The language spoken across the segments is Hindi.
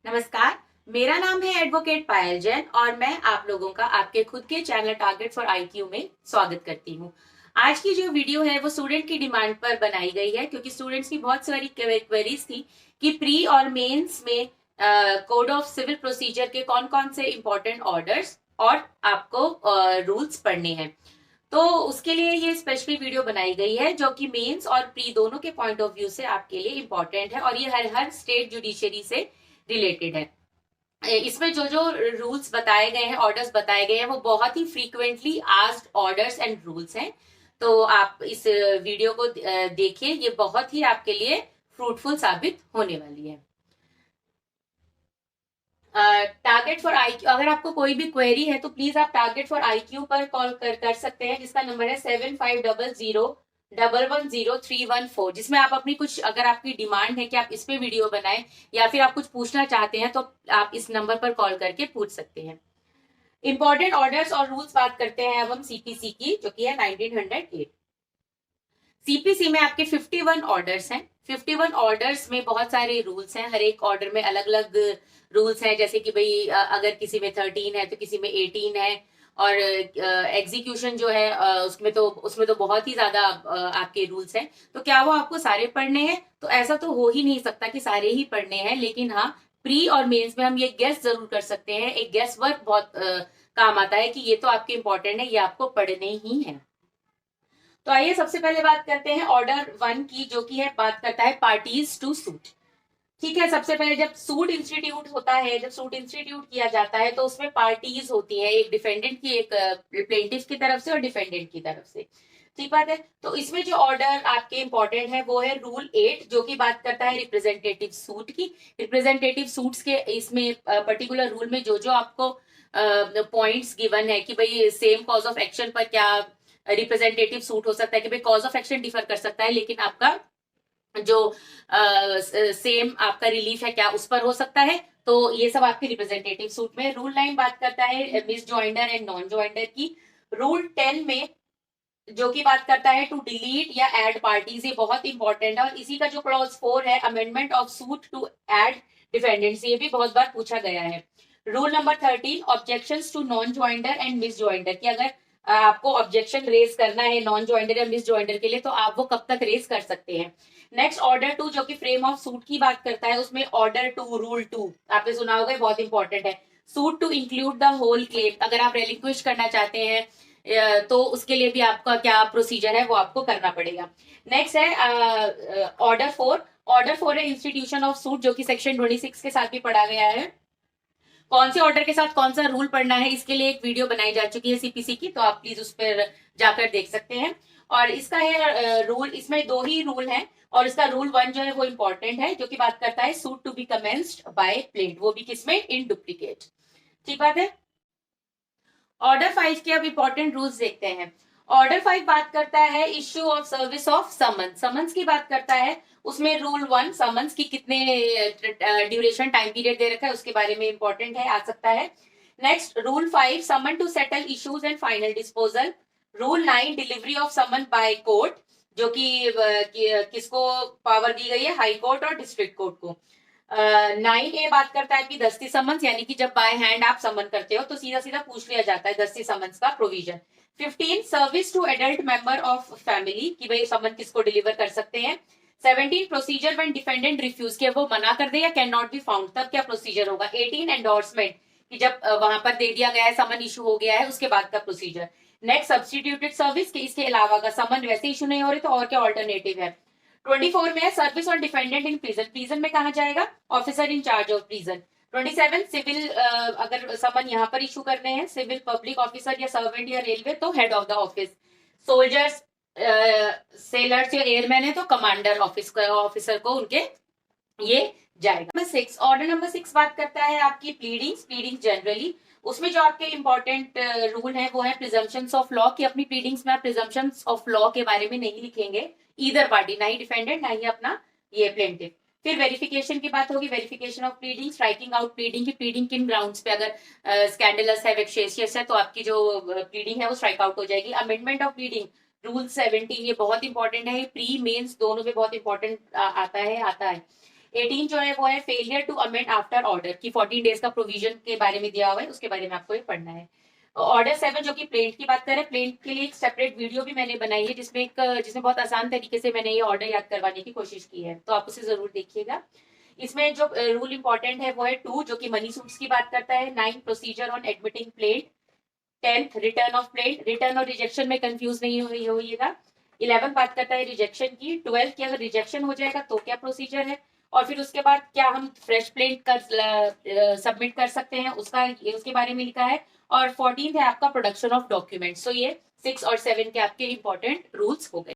नमस्कार। मेरा नाम है एडवोकेट पायल जैन और मैं आप लोगों का आपके खुद के चैनल टारगेट फॉर आईक्यू में स्वागत करती हूँ। आज की जो वीडियो है वो स्टूडेंट की डिमांड पर बनाई गई है क्योंकि स्टूडेंट्स की बहुत सारी क्वेरीज थी कि प्री और मेंस में कोड ऑफ सिविल प्रोसीजर के कौन कौन से इंपॉर्टेंट ऑर्डर्स और आपको रूल्स पढ़ने हैं। तो उसके लिए ये स्पेशली वीडियो बनाई गई है जो कि मेंस और प्री दोनों के पॉइंट ऑफ व्यू से आपके लिए इम्पोर्टेंट है और ये हर स्टेट जुडिशरी से रिलेटेड है। इसमें जो जो रूल्स बताए गए हैं, ऑर्डर्स बताए गए हैं, वो बहुत ही frequently asked orders and rules हैं। तो आप इस वीडियो को देखिए, ये बहुत ही आपके लिए फ्रूटफुल साबित होने वाली है। टारगेट फॉर आईक्यू, अगर आपको कोई भी क्वेरी है तो प्लीज आप टारगेट फॉर आईक्यू पर कॉल कर सकते हैं, जिसका नंबर है 7500110314, जिसमें आप अपनी कुछ, अगर आपकी डिमांड है कि आप इस पे वीडियो बनाएं या फिर आप कुछ पूछना चाहते हैं तो आप इस नंबर पर कॉल करके पूछ सकते हैं। इंपॉर्टेंट ऑर्डर्स और रूल्स बात करते हैं अब हम सीपीसी की, जो कि है 1908। सीपीसी में आपके 51 ऑर्डर्स हैं। 51 ऑर्डर्स में बहुत सारे रूल्स हैं, हर एक ऑर्डर में अलग अलग रूल्स हैं, जैसे कि भाई अगर किसी में 13 है तो किसी में 18 है, और एग्जीक्यूशन जो है उसमें तो बहुत ही ज्यादा आपके रूल्स हैं। तो क्या वो आपको सारे पढ़ने हैं? तो ऐसा तो हो ही नहीं सकता कि सारे ही पढ़ने हैं, लेकिन हाँ, प्री और मेंस में हम ये गेस जरूर कर सकते हैं। एक गेस वर्क बहुत काम आता है कि ये तो आपके इंपॉर्टेंट है, ये आपको पढ़ने ही है। तो आइए सबसे पहले बात करते हैं ऑर्डर 1 की, जो कि है बात करता है पार्टीज टू सूट। ठीक है, सबसे पहले जब सूट इंस्टीट्यूट होता है, जब सूट इंस्टीट्यूट किया जाता है तो उसमें पार्टीज होती है, एक डिफेंडेंट की, एक प्लेंटिफ की तरफ से और डिफेंडेंट की तरफ से। ठीक बात है। तो इसमें जो ऑर्डर आपके इंपॉर्टेंट है वो है रूल 8, जो कि बात करता है रिप्रेजेंटेटिव सूट की। रिप्रेजेंटेटिव सूट्स के इसमें पर्टिकुलर रूल में जो जो आपको पॉइंट्स गिवन है कि भाई सेम कॉज ऑफ एक्शन पर क्या रिप्रेजेंटेटिव सूट हो सकता है, कि भाई कॉज ऑफ एक्शन डिफर कर सकता है लेकिन आपका जो सेम आपका रिलीफ है क्या उस पर हो सकता है। तो ये सब आपके रिप्रेजेंटेटिव सूट में। रूल 9 बात करता है miss joinder and non joinder की। रूल 10 में जो की बात करता है टू डिलीट या एड पार्टीज, ये बहुत इंपॉर्टेंट है। और इसी का जो क्लॉज 4 है, amendment of suit to add defendants, ये भी बहुत बार पूछा गया है। Rule number 13, objection to non joinder and mis joinder की, अगर आपको ऑब्जेक्शन रेज करना है नॉन ज्वाइंडर या मिस ज्वाइंडर के लिए तो आप वो कब तक रेज कर सकते हैं। नेक्स्ट ऑर्डर 2, जो कि फ्रेम ऑफ सूट की बात करता है, उसमें ऑर्डर 2 रूल 2 आपने सुना होगा, बहुत इंपॉर्टेंट है। Suit to include the whole claim, अगर आप रेलिक्विश करना चाहते हैं तो उसके लिए भी आपका क्या प्रोसीजर है वो आपको करना पड़ेगा। नेक्स्ट है ऑर्डर 4। ऑर्डर 4 है इंस्टीट्यूशन ऑफ सूट, जो कि सेक्शन 26 के साथ भी पढ़ा गया है। कौन से ऑर्डर के साथ कौन सा रूल पढ़ना है, इसके लिए एक वीडियो बनाई जा चुकी है सीपीसी की, तो आप प्लीज उस पर जाकर देख सकते हैं। और इसका है रूल, इसमें 2 ही रूल हैं, और इसका रूल 1 जो है वो इंपॉर्टेंट है, जो कि बात करता है suit to be commenced by plaint, वो भी किसमें, इन डुप्लीकेट। ठीक बात है। ऑर्डर 5 के अब इंपॉर्टेंट रूल्स देखते हैं। ऑर्डर 5 बात करता है issue of service of summons, summons की बात करता है। उसमें रूल 1, समन्स की कितने ड्यूरेशन टाइम पीरियड दे रखा है उसके बारे में इंपॉर्टेंट है, आ सकता है। Next rule 5, summon to settle issues and final disposal. Rule 9, delivery of summon by court, जो कि किसको पावर दी गई है, हाई कोर्ट और डिस्ट्रिक्ट कोर्ट को। 9A बात करता है कि दस्ती समन्स, यानी कि जब बाय हैंड आप समन करते हो तो सीधा सीधा पूछ लिया जाता है दस्ती समन्स का provision. 15, service to adult member of family, कि भाई समन किसको डिलीवर कर सकते हैं। 17, प्रोसीजर व्हेन डिफेंडेंट रिफ्यूज, कि वो मना कर दे या कैन नॉट बी फाउंड, तब क्या प्रोसीजर होगा। 18, एंडोर्समेंट, कि जब वहां पर दे दिया गया है, समन इशू हो गया है, उसके बाद का प्रोसीजर। नेक्स्ट सब्सटीट्यूटेड सर्विस, कि इसके अलावा का समन वैसे इशू नहीं हो रहे तो और क्या ऑल्टरनेटिव है। 24 में है service on defendant in prison, prison में कहा जाएगा, officer in charge of prison. 27, civil, अगर समन यहाँ पर इशू करने हैं, सिविल पब्लिक ऑफिसर या सर्वेंट या रेलवे तो head of the office. Soldiers, sailors या एयरमैन है तो कमांडर ऑफिसर को उनके ये जाएगा। नंबर 6, ऑर्डर नंबर 6 बात करता है आपकी प्लीडिंग्स, प्लीडिंग्स जनरली। उसमें जो आपके इंपॉर्टेंट रूल है वो है प्रिजम्पशंस ऑफ लॉ, की अपनी प्लीडिंग्स में आप प्रिजम्पशंस ऑफ लॉ के बारे में नहीं लिखेंगे, ईदर पार्टी, ना ही डिफेंडेंट ना ही अपना ये प्लेंटिफ। फिर वेरिफिकेशन की बात होगी, verification of pleading, striking out pleading की, प्लीडिंग किन ग्राउंड्स पे, अगर स्कैंडलस है, वेक्सेशियस है, तो आपकी जो प्लीडिंग है वो स्ट्राइक आउट हो जाएगी। अमेंडमेंट ऑफ प्लीडिंग, रूल 17, ये बहुत इंपॉर्टेंट है, प्री मेंस दोनों में बहुत इंपॉर्टेंट आता है। 18 जो है वो है failure to amend after order, की 14 डेज का प्रोविजन के बारे में दिया हुआ है, उसके बारे में आपको ये पढ़ना है। ऑर्डर 7 जो कि प्लेंट की बात करें, प्लेंट के लिए एक सेपरेट वीडियो भी मैंने बनाई है जिसमें बहुत आसान तरीके से मैंने ये ऑर्डर याद करवाने की कोशिश की है, तो आप उसे जरूर देखिएगा। इसमें जो रूल इंपॉर्टेंट है वो है 2 जो कि मनी सूट्स की बात करता है, 9 procedure on admitting plaint, 10 return of plaint, return और रिजेक्शन में कंफ्यूज नहीं होइएगा। 11 बात करता है रिजेक्शन की, 12 की अगर रिजेक्शन हो जाएगा तो क्या प्रोसीजर है, और फिर उसके बाद क्या हम फ्रेश प्लेंट कर सबमिट कर सकते हैं उसके बारे में लिखा है। और 14 है आपका प्रोडक्शन ऑफ डॉक्यूमेंट। सो ये 6 और 7 के आपके इंपॉर्टेंट रूल्स हो गए।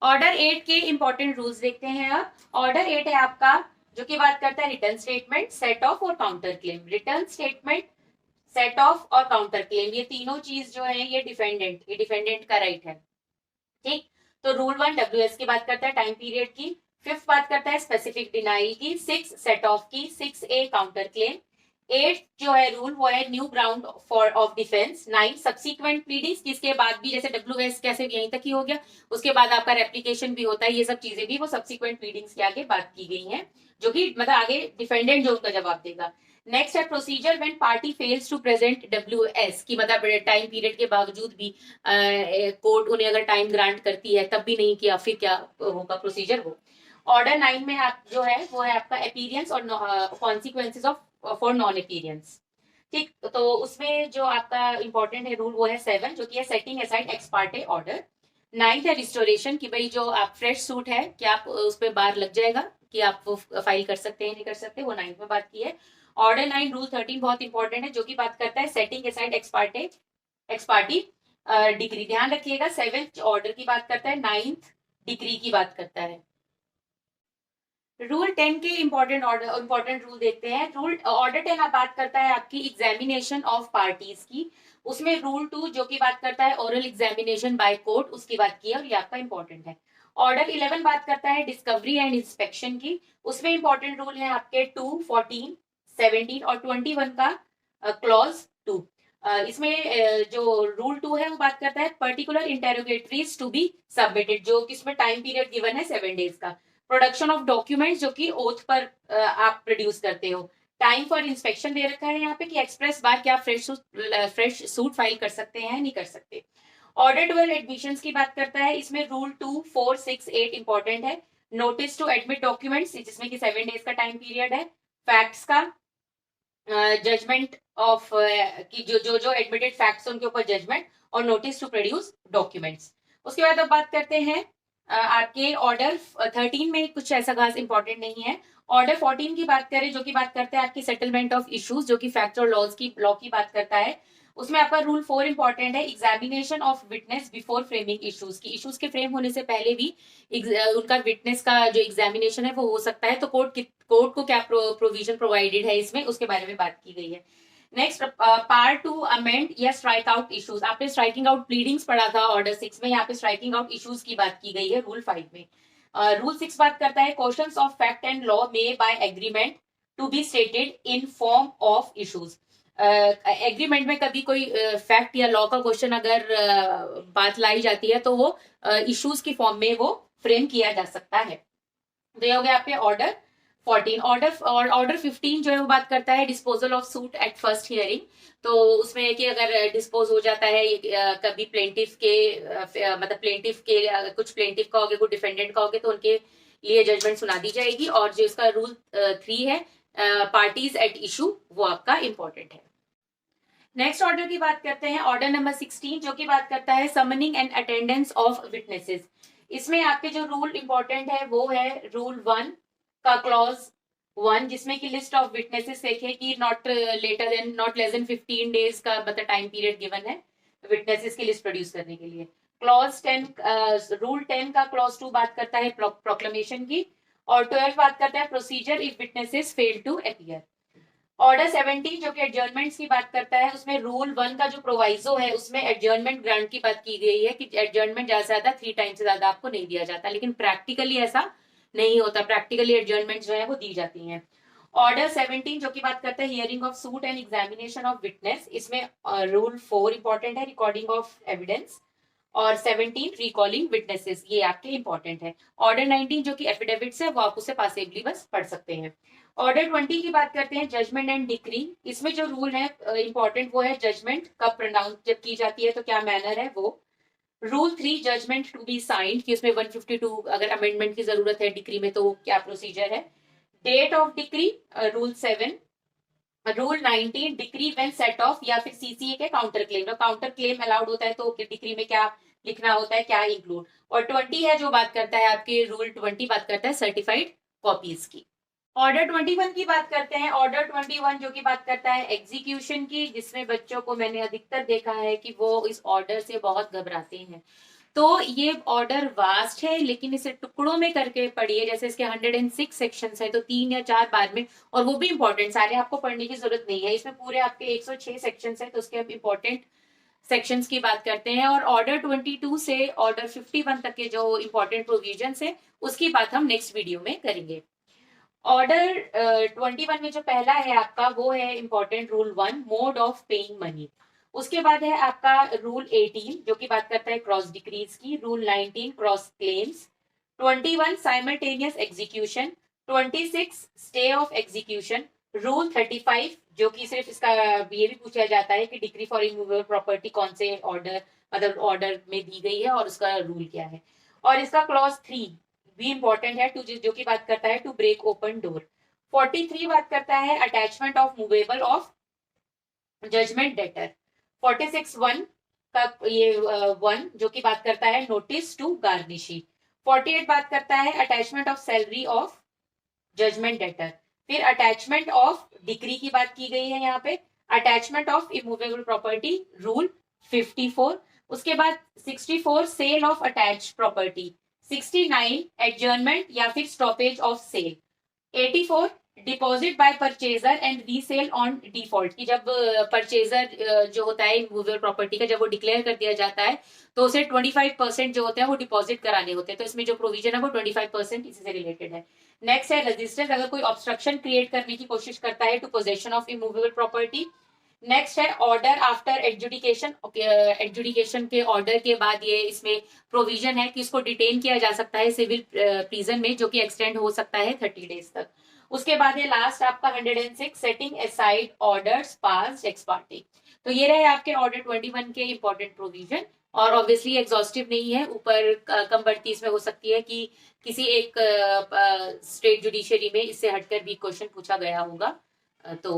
ऑर्डर 8 के इंपॉर्टेंट रूल्स देखते हैं अब। ऑर्डर 8 है आपका जो कि बात करता है रिटर्न स्टेटमेंट, सेट ऑफ और counter claim. Return statement, set of और काउंटर क्लेम, ये तीनों चीज जो है ये डिफेंडेंट का राइट है, ठीक। तो रूल 1 डब्ल्यूएस की बात करता है टाइम पीरियड की, 5 बात करता है स्पेसिफिक डिनाइल की, 6 सेट ऑफ की, 6A काउंटर क्लेम, 8 जो है रूल वो है new ground for of defence, 9 subsequent pleadings, जिसके बाद भी जैसे डब्ल्यूएस कैसे यहीं तक ही हो गया, उसके बाद आपका रेप्लीकेशन भी होता है, ये सब चीजें भी वो सब्सिक्वेंट प्लीडिंग्स के आगे बात की गई हैं, जो कि मतलब आगे डिफेंडेंट जो उनका जवाब देगा। नेक्स्ट है procedure when party fails to present WS, की मतलब टाइम पीरियड के बावजूद भी कोर्ट उन्हें अगर टाइम ग्रांट करती है तब भी नहीं किया, फिर क्या होगा प्रोसीजर वो। ऑर्डर 9 में आप जो है वो है आपका अपीयरेंस और consequences of for non appearance, ठीक। तो उसमें जो आपका इंपॉर्टेंट है रूल वो है 7 जो कि है setting aside x Partey order. 9 है रिस्टोरेशन, की भाई जो आप फ्रेश सूट है क्या आप उस पर बार लग जाएगा कि आप वो फाइल कर सकते हैं नहीं कर सकते, वो 9 में बात की है। ऑर्डर 9 रूल 13 बहुत इंपॉर्टेंट है जो कि बात करता है setting aside x party degree. ध्यान रखिएगा 7th ऑर्डर की बात करता है, 9th डिग्री की बात करता है। रूल 10 के इंपॉर्टेंट रूल देखते हैं। रूल ऑर्डर 10 आप बात करता है आपकी एग्जामिनेशन ऑफ पार्टीज की, उसमें रूल 2 जो की बात करता है ओरल एग्जामिनेशन बाय कोर्ट, उसकी बात की है और ये आपका इंपॉर्टेंट है। ऑर्डर 11 बात करता है डिस्कवरी एंड इंस्पेक्शन की, उसमें इंपॉर्टेंट रूल है आपके 2, 14, 17 और 21 का क्लॉज 2। इसमें जो रूल 2 है वो बात करता है particular interrogatories to be submitted, जो किसमें टाइम पीरियड गिवन है 7 डेज का। प्रोडक्शन ऑफ डॉक्यूमेंट्स जो कि ओथ पर आप प्रोड्यूस करते हो। टाइम फॉर इंस्पेक्शन दे रखा है यहाँ पे कि एक्सप्रेस बार क्या फ्रेश सूट फाइल कर सकते हैं नहीं कर सकते। ऑर्डर 12 एडमिशंस की बात करता है, इसमें रूल 2, 4, 6, 8 इंपॉर्टेंट है। नोटिस टू एडमिट डॉक्यूमेंट्स जिसमें कि 7 डेज का टाइम पीरियड है। फैक्ट्स का जजमेंट ऑफ कि जो एडमिटेड फैक्ट्स उनके ऊपर जजमेंट, और नोटिस टू प्रोड्यूस डॉक्यूमेंट्स। उसके बाद अब बात करते हैं आपके ऑर्डर 13 में कुछ ऐसा खास इंपॉर्टेंट नहीं है। ऑर्डर 14 की बात करें जो कि बात करते हैं आपकी सेटलमेंट ऑफ इश्यूज, जो कि फैक्ट और लॉ की बात करता है। उसमें आपका रूल 4 इंपॉर्टेंट है examination of witness before framing issues, की इश्यूज के फ्रेम होने से पहले भी उनका विटनेस का जो एग्जामिनेशन है वो हो सकता है, तो कोर्ट को क्या प्रोविजन प्रोवाइडेड है इसमें, उसके बारे में बात की गई है। नेक्स्ट पार्ट 2 अमेंड या स्ट्राइक आउट इश्यूज, आपने स्ट्राइकिंग आउट प्लीडिंग्स पढ़ा था ऑर्डर 6 में, यहाँ पे स्ट्राइकिंग आउट इश्यूज की बात की गई है रूल 5 में। रूल 6 बात करता है questions of fact and law may by agreement to be stated in form of issues. Agreement में कभी कोई फैक्ट या लॉ का क्वेश्चन अगर बात लाई जाती है तो वो इश्यूज की फॉर्म में वो फ्रेम किया जा सकता है। तो ये हो गया आपके ऑर्डर 14। ऑर्डर 15 जो है वो बात करता है disposal of suit at first hearing. तो उसमें कि अगर डिस्पोज हो जाता है कभी प्लेंटिफ के मतलब प्लेंटिफ के कुछ प्लेंटिफ का हो गया कुछ डिफेंडेंट का हो गया तो उनके लिए जजमेंट सुना दी जाएगी। और जो इसका रूल 3 है पार्टीज एट इशू, वो आपका इंपॉर्टेंट है। नेक्स्ट ऑर्डर की बात करते हैं, ऑर्डर नंबर 16 जो की बात करता है summoning and attendance of witnesses. इसमें आपके जो रूल इंपॉर्टेंट है वो है रूल 1 का क्लॉज 1, जिसमें कि लिस्ट ऑफ विटनेसेस देखे कि नॉट लेस देन 15 डेज का मतलब टाइम पीरियड गिवन है विटनेसेस की लिस्ट प्रोड्यूस करने के लिए। क्लॉज 10 रूल 10 का क्लॉज 2 बात करता है प्रोक्लेमेशन की, और 12 बात करता है procedure if witnesses fail to appear. Order 17 जो कि एडजर्नमेंट्स की बात करता है, उसमें रूल 1 का जो प्रोवाइजो है उसमें एडजर्नमेंट ग्रांट की बात की गई है कि एडजर्नमेंट ज्यादा से ज्यादा 3 टाइम से ज्यादा आपको नहीं दिया जाता, लेकिन प्रैक्टिकली ऐसा नहीं होता, प्रैक्टिकली एडजर्नमेंट जो है वो दी जाती हैं। ऑर्डर 17 जो की बात करता है hearing of suit and examination of witness, इसमें रूल 4 इंपॉर्टेंट है रिकॉर्डिंग ऑफ एविडेंस। और 17 रिकॉलिंग विटनेसेस, ये आपके इंपॉर्टेंट है। ऑर्डर 19 जो कि एफिडेविट्स है वो आप उसे पासिवली बस पढ़ सकते हैं। ऑर्डर 20 की बात करते हैं, जजमेंट एंड डिक्री। इसमें जो रूल है इंपॉर्टेंट वो है जजमेंट कब प्रोनाउंस जब की जाती है तो क्या मैनर है वो। Rule 3 judgment to be signed, कि उसमें 152 अगर अमेंडमेंट की जरूरत है डिक्री में तो क्या प्रोसीजर है। Date of decree rule 7। Rule 19 decree when set off या फिर सीसीए के काउंटर क्लेम, तो काउंटर क्लेम अलाउड होता है तो डिक्री में क्या लिखना होता है, क्या इंक्लूड। और 20 है जो बात करता है आपके रूल 20 बात करता है सर्टिफाइड कॉपीज की। ऑर्डर 21 की बात करते हैं। ऑर्डर 21 जो की बात करता है एग्जीक्यूशन की, जिसमें बच्चों को मैंने अधिकतर देखा है कि वो इस ऑर्डर से बहुत घबराते हैं। तो ये ऑर्डर वास्ट है, लेकिन इसे टुकड़ों में करके पढ़िए। जैसे इसके 106 सेक्शंस है तो 3 या 4 बार में, और वो भी इंपॉर्टेंट, सारे आपको पढ़ने की जरूरत नहीं है। इसमें पूरे आपके 106 सेक्शंस है तो उसके हम इंपॉर्टेंट सेक्शंस की बात करते हैं। और ऑर्डर 22 से ऑर्डर 51 तक के जो इंपॉर्टेंट प्रोविजंस है उसकी बात हम नेक्स्ट वीडियो में करेंगे। ऑर्डर 21 में जो पहला है आपका वो है important rule 1 mode of paying money. उसके बाद है आपका रूल 18 जो की बात करता है क्रॉस डिक्रीज की। Rule 19 cross claims. 21 simultaneous execution. 26 stay of execution. Rule 35 जो कि सिर्फ इसका ये भी पूछा जाता है कि डिक्री फॉर इमूवेबल प्रॉपर्टी कौन से ऑर्डर मतलब ऑर्डर में दी गई है और उसका रूल क्या है। और इसका क्लॉज 3 भी इंपॉर्टेंट है टू जो की बात करता है टू ब्रेक ओपन डोर। 43 बात करता है attachment of movable of judgment debtor. 46 1 का ये 1 जो की बात करता है नोटिस टू गार्निशी। 48 बात करता है attachment of salary of judgment debtor. फिर अटैचमेंट ऑफ डिक्री की बात की गई है यहाँ पे। Attachment of immovable property rule 54। उसके बाद 64 sale of attach property. 69 adjournment या फिर stoppage of sale. 84 deposit by purchaser and resale on default, की जब परचेजर जो होता है इमूवेबल प्रॉपर्टी का जब वो डिक्लेयर कर दिया जाता है तो उसे 25% जो होते हैं वो डिपॉजिट कराने होते हैं। तो इसमें जो प्रोविजन है वो 25% इसी से रिलेटेड है। नेक्स्ट है रेजिस्टेंस, अगर कोई ऑब्स्ट्रक्शन क्रिएट करने की कोशिश करता है to possession of immovable property. Next है ऑर्डर आफ्टर एडजुडिकेशन। एडजुडिकेशन के ऑर्डर के बाद ये इसमें प्रोविजन है कि इसको डिटेन किया जा सकता है सिविल प्रिजन में, जो कि एक्सटेंड हो सकता है 30 डेज तक। उसके बाद है लास्ट आपका 106 setting aside orders passed x party. तो ये रहे आपके ऑर्डर 21 के इंपॉर्टेंट प्रोविजन। और ऑब्वियसली एग्जॉस्टिव नहीं है, ऊपर कम बढ़ती इसमें हो सकती है कि किसी एक स्टेट जुडिशरी में इससे हटकर भी क्वेश्चन पूछा गया होगा। तो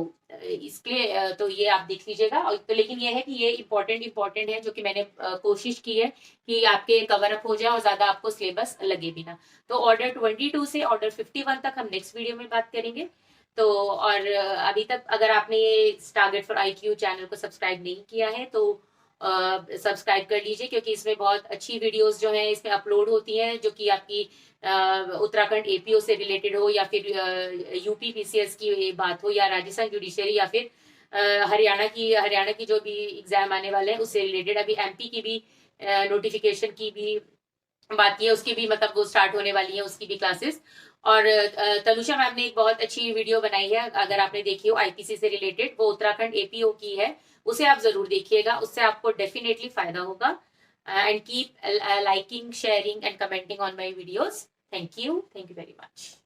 इसलिए तो ये आप देख लीजिएगा। और तो लेकिन ये है कि ये इंपॉर्टेंट है जो कि मैंने कोशिश की है कि आपके कवर अप हो जाए और ज्यादा आपको सिलेबस लगे भी ना। तो ऑर्डर 22 से ऑर्डर 51 तक हम नेक्स्ट वीडियो में बात करेंगे। तो और अभी तक अगर आपने ये टारगेट फॉर आईक्यू चैनल को सब्सक्राइब नहीं किया है तो सब्सक्राइब कर लीजिए, क्योंकि इसमें बहुत अच्छी वीडियोस जो हैं इसमें अपलोड होती हैं जो कि आपकी उत्तराखंड एपीओ से रिलेटेड हो या फिर यूपी पीसीएस की बात हो या राजस्थान जुडिशरी या फिर हरियाणा की जो भी एग्जाम आने वाले हैं उससे रिलेटेड। अभी एमपी की भी नोटिफिकेशन की भी बात की है, उसकी भी मतलब वो स्टार्ट होने वाली है उसकी भी क्लासेस। और तनुषा मैम ने एक बहुत अच्छी वीडियो बनाई है, अगर आपने देखी हो आईपीसी से रिलेटेड, वो उत्तराखंड एपीओ की है, उसे आप जरूर देखिएगा, उससे आपको डेफिनेटली फायदा होगा। And keep liking sharing and commenting on my videos. Thank you very much.